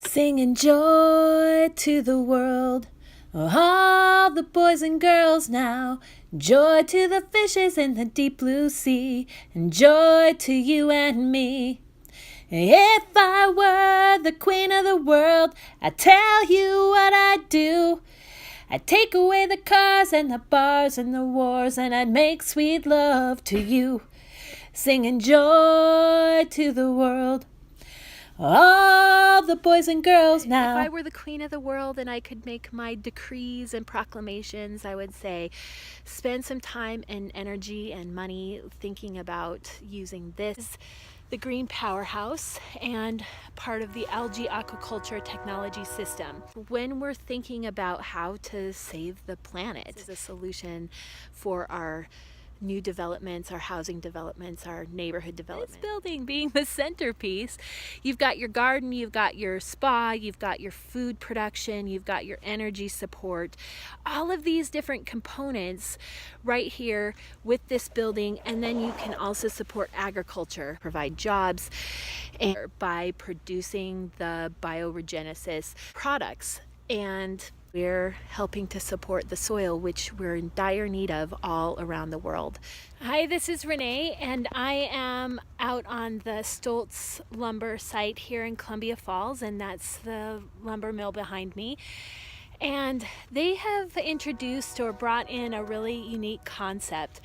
Singing joy to the world, all the boys and girls now. Joy to the fishes in the deep blue sea, and joy to you and me. If I were the queen of the world, I'd tell you what I'd do. I'd take away the cars and the bars and the wars, and I'd make sweet love to you. Singing joy to the world, all the boys and girls now. If I were the queen of the world and I could make my decrees and proclamations, I would say spend some time and energy and money thinking about using this, the green powerhouse, and part of the algae aquaculture technology system. When we're thinking about how to save the planet, this is a solution for our new developments, our housing developments, our neighborhood development. This building being the centerpiece, you've got your garden, you've got your spa, you've got your food production, you've got your energy support, all of these different components right here with this building. And then you can also support agriculture, provide jobs, and by producing the bioregenesis products. And we're helping to support the soil, which we're in dire need of all around the world. Hi, this is Renee, and I am out on the Stoltz lumber site here in Columbia Falls, and that's the lumber mill behind me. And they have introduced or brought in a really unique concept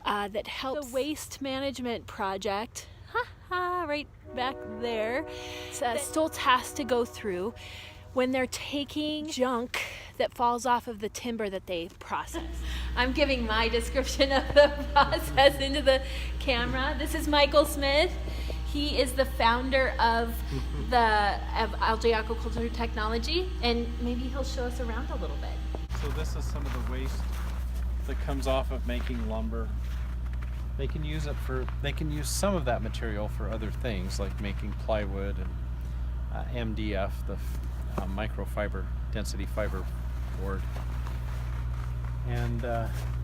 that helps the waste management project, right back there, Stoltz has to go through when they're taking junk that falls off of the timber that they process. I'm giving my description of the process into the camera. This is Michael Smith. He is the founder of algae aquaculture technology, and maybe he'll show us around a little bit. So this is some of the waste that comes off of making lumber. They can use some of that material for other things, like making plywood and MDF, the microfiber density fiber board, and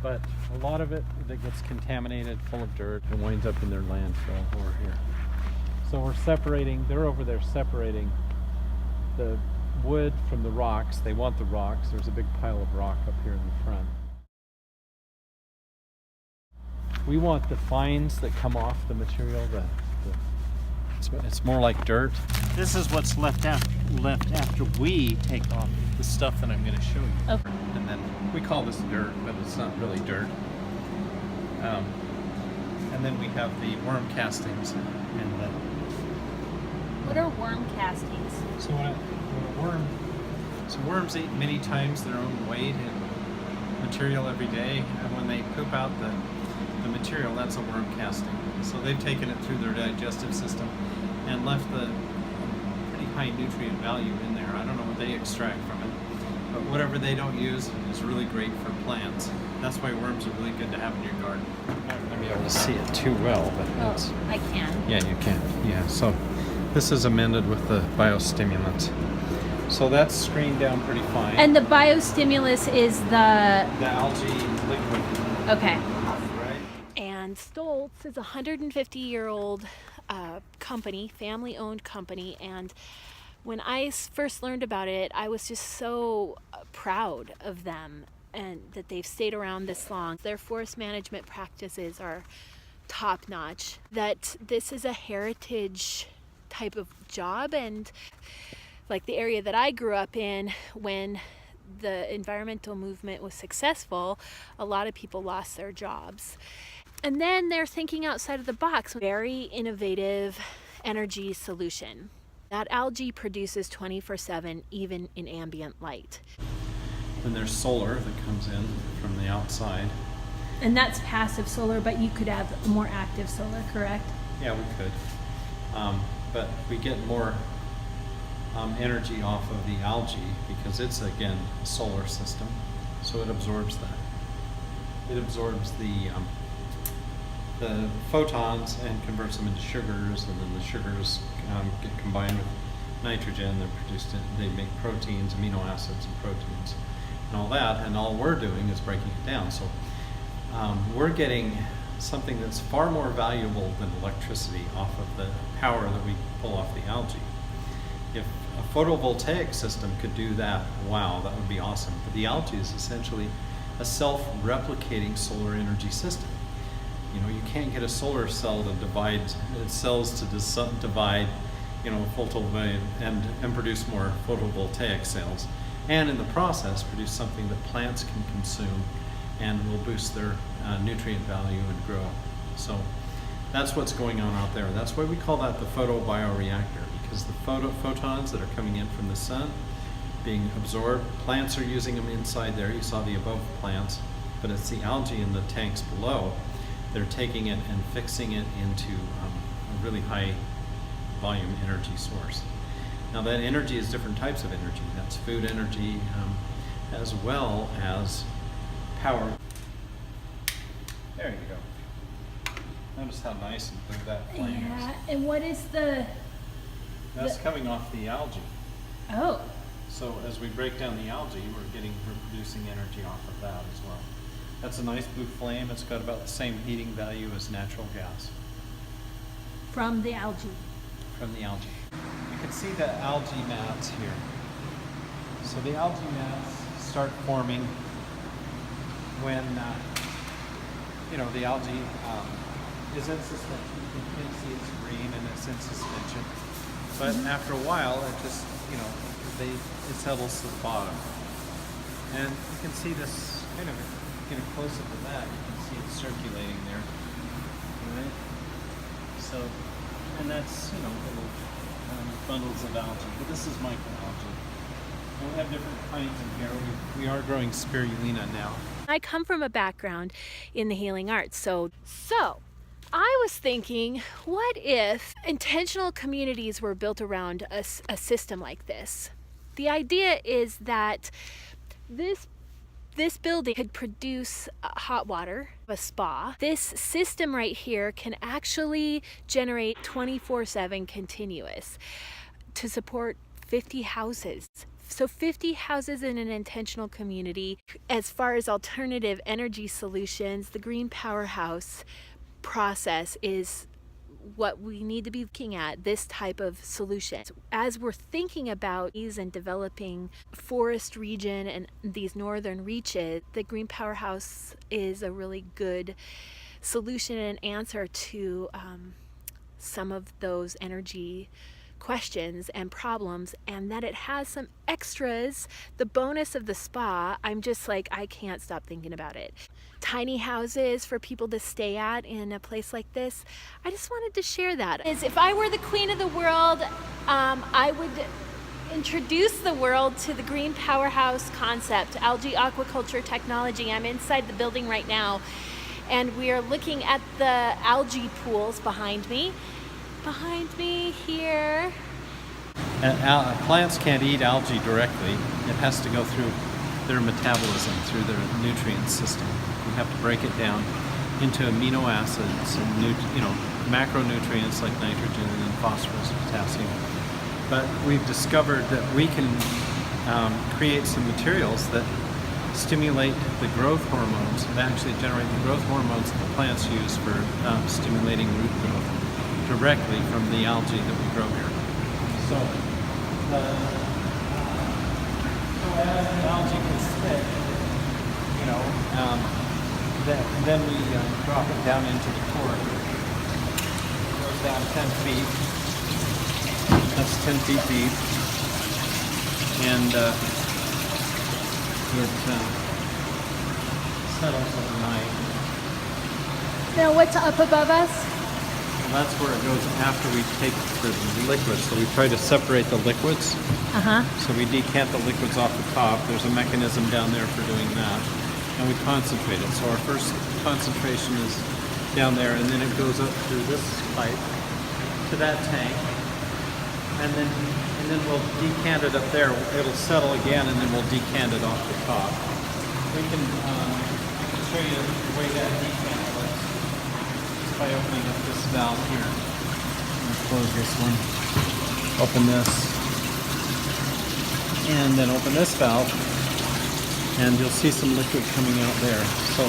but a lot of it that gets contaminated, full of dirt, and winds up in their landfill over here. So they're over there separating the wood from the rocks. They want the rocks. There's a big pile of rock up here in the front. We want the fines that come off the material, it's more like dirt. This is what's left after we take off the stuff that I'm going to show you. Okay. And then we call this dirt, but it's not really dirt. And then we have the worm castings. What are worm castings? So worms eat many times their own weight in material every day, and when they poop out the material, that's a worm casting. So they've taken it through their digestive system and left the pretty high nutrient value in there. I don't know what they extract from it, but whatever they don't use is really great for plants. That's why worms are really good to have in your garden. You're not going to be able to see it too well, but I can. Yeah, you can. Yeah, so this is amended with the biostimulants. So that's screened down pretty fine. And the biostimulus is the algae liquid. Okay. Right? And Stoltz is a 150-year-old company, family-owned company, and when I first learned about it, I was just so proud of them and that they've stayed around this long. Their forest management practices are top-notch, that this is a heritage type of job, and like the area that I grew up in, when the environmental movement was successful, a lot of people lost their jobs. And then they're thinking outside of the box. Very innovative energy solution. That algae produces 24/7, even in ambient light. And there's solar that comes in from the outside. And that's passive solar, but you could have more active solar, correct? Yeah, we could. But we get more energy off of the algae because it's, again, a solar system. So it absorbs that. It absorbs the photons and converts them into sugars, and then the sugars get combined with nitrogen. They make proteins, amino acids and proteins and all that, and all we're doing is breaking it down. So we're getting something that's far more valuable than electricity off of the power that we pull off the algae. If a photovoltaic system could do that, wow, that would be awesome. But the algae is essentially a self-replicating solar energy system. You know, you can't get a solar cell to divide cells to divide, you know, and produce more photovoltaic cells, and in the process produce something that plants can consume and will boost their nutrient value and grow. So that's what's going on out there. That's why we call that the photobioreactor, because the photons that are coming in from the sun being absorbed, plants are using them inside there. You saw the above plants, but it's the algae in the tanks below. They're taking it and fixing it into a really high volume energy source. Now that energy is different types of energy. That's food energy as well as power. There you go. Notice how nice and blue that flame is. Yeah, and what is the... That's coming off the algae. Oh. So as we break down the algae, we're producing energy off of that as well. That's a nice blue flame. It's got about the same heating value as natural gas. From the algae. From the algae. You can see the algae mats here. So the algae mats start forming when you know, the algae is in suspension. You can see it's green and it's in suspension. But after a while, it just, you know, it settles to the bottom. And you can see this kind of, get a close up of that, you can see it circulating there. Right? So, and that's, you know, little bundles of algae. But this is microalgae. And we have different kinds in here. We are growing spirulina now. I come from a background in the healing arts, so I was thinking, what if intentional communities were built around a system like this? The idea is that this building could produce hot water, a spa. This system right here can actually generate 24/7 continuous to support 50 houses. So 50 houses in an intentional community. As far as alternative energy solutions, the green powerhouse process is what we need to be looking at, this type of solution. As we're thinking about these and developing forest region and these northern reaches, the green powerhouse is a really good solution and answer to some of those energy questions and problems, and that it has some extras. The bonus of the spa, I'm just like, I can't stop thinking about it. Tiny houses for people to stay at in a place like this. I just wanted to share that. If I were the queen of the world, I would introduce the world to the green powerhouse concept, algae aquaculture technology. I'm inside the building right now, and we are looking at the algae pools behind me. Behind me here. Plants can't eat algae directly. It has to go through their metabolism, through their nutrient system. You have to break it down into amino acids and macronutrients like nitrogen and phosphorus, potassium. But we've discovered that we can create some materials that stimulate the growth hormones, that actually generate the growth hormones that the plants use for stimulating root growth directly from the algae that we grow here. So, as the algae gets thick, you know, then we drop it down into the core. It goes down 10 feet. That's 10 feet deep. And it settles overnight. Now what's up above us? Well, that's where it goes after we take the liquids. So we try to separate the liquids. So we decant the liquids off the top. There's a mechanism down there for doing that. And we concentrate it. So our first concentration is down there, and then it goes up through this pipe to that tank. And then we'll decant it up there. It'll settle again, and then we'll decant it off the top. We can show you the way that decant works just by opening up this valve here. Let's close this one. Open this. And then open this valve. And you'll see some liquid coming out there. So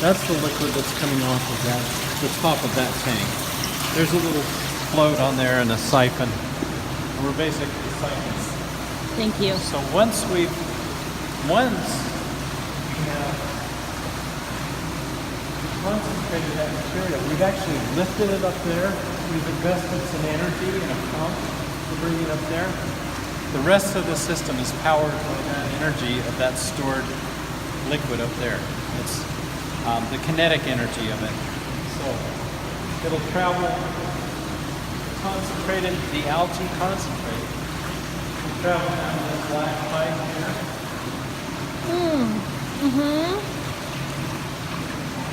that's the liquid that's coming off of that, the top of that tank. There's a little float on there and a siphon. And we're basically excitement. Thank you. So once we have concentrated that material, we've actually lifted it up there. We've invested some energy in a pump to bring it up there. The rest of the system is powered by that energy of that stored liquid up there. It's the kinetic energy of it. So it'll travel concentrated, the algae concentrate. It'll travel down this black pipe here.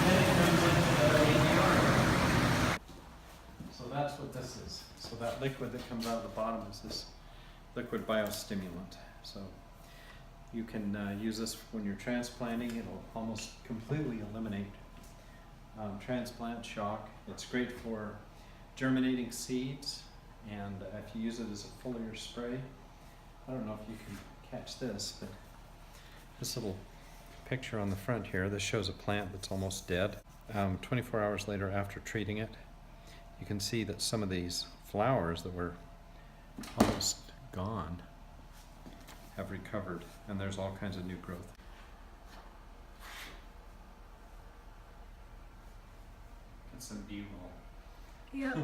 And it comes into the ADR. So that's what this is. So that liquid that comes out of the bottom is this liquid biostimulant. So you can use this when you're transplanting. It'll almost completely eliminate transplant shock. It's great for germinating seeds, and if you use it as a foliar spray, I don't know if you can catch this, but this little picture on the front here, this shows a plant that's almost dead. 24 hours later after treating it, you can see that some of these flowers that were almost gone have recovered, and there's all kinds of new growth. Get some B-roll. Yep.